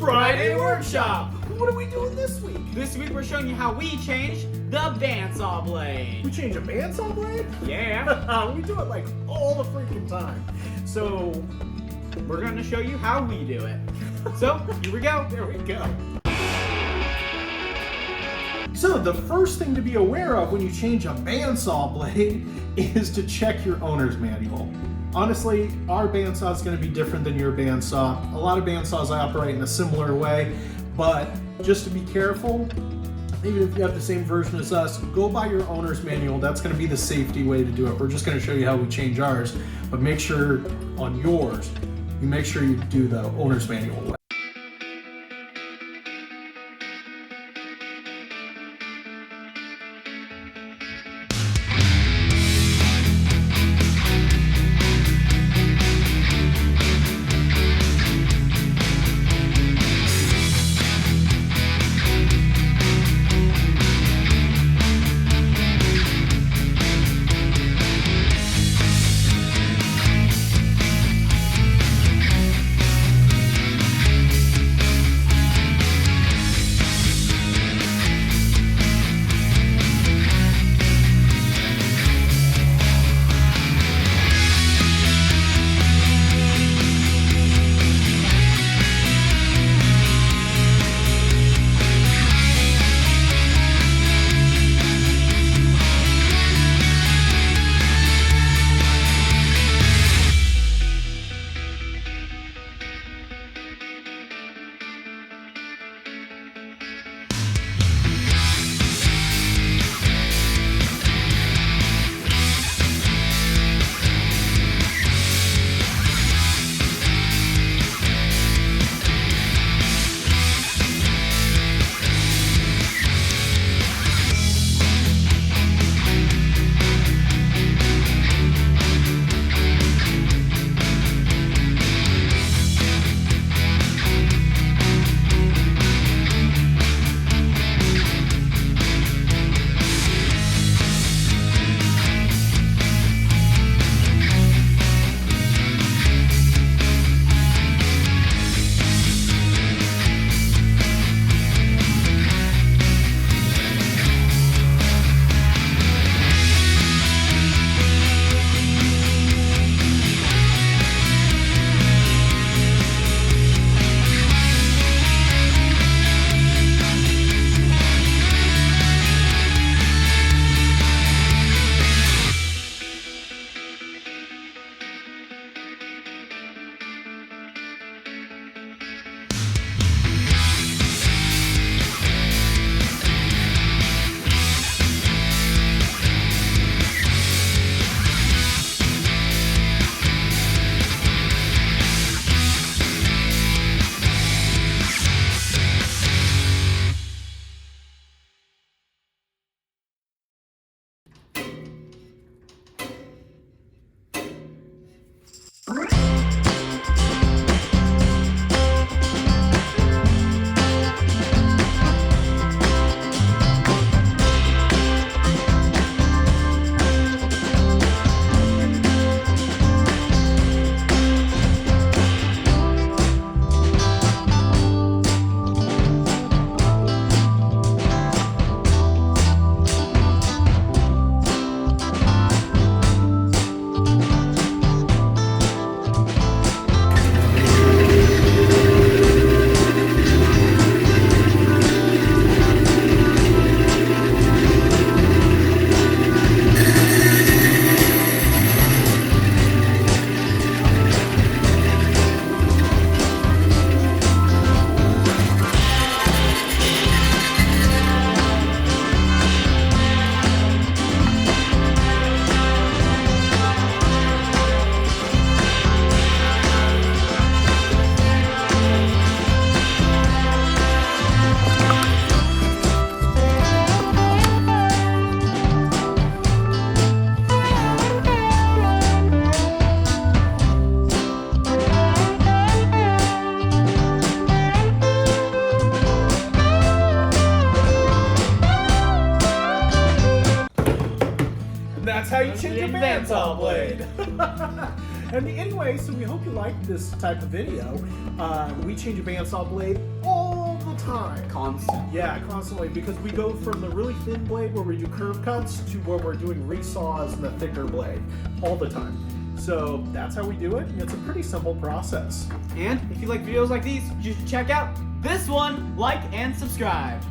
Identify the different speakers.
Speaker 1: Friday Workshop.
Speaker 2: What are we doing this week?
Speaker 1: This week we're showing you how we changed the bandsaw
Speaker 2: We
Speaker 1: blade.
Speaker 2: change a bandsaw blade?
Speaker 1: Yeah,
Speaker 2: We do it like all the freaking time. So,
Speaker 1: we're going to show you how we do it. So, here we go.
Speaker 2: there we go. So the first thing to be aware of when you change a bandsaw blade is to check your owner's manual. Honestly, our bandsaw is going to be different than your bandsaw. A lot of bandsaws operate in a similar way, but just to be careful, even if you have the same version as us, go by your owner's manual. That's going to be the safety way to do it. We're just going to show you how we change ours, but make sure on yours, you make sure you do the owner's manual way. That's how you change a bandsaw blade. And anyway, so we hope you like this type of video. We change a bandsaw blade all the time.
Speaker 1: Constant.
Speaker 2: Yeah, constantly, because we go from the really thin blade where we do curve cuts to where we're doing resaws and the thicker blade all the time. So that's how we do it, and it's a pretty simple process.
Speaker 1: And if you like videos like these, you should check out this one, like and subscribe.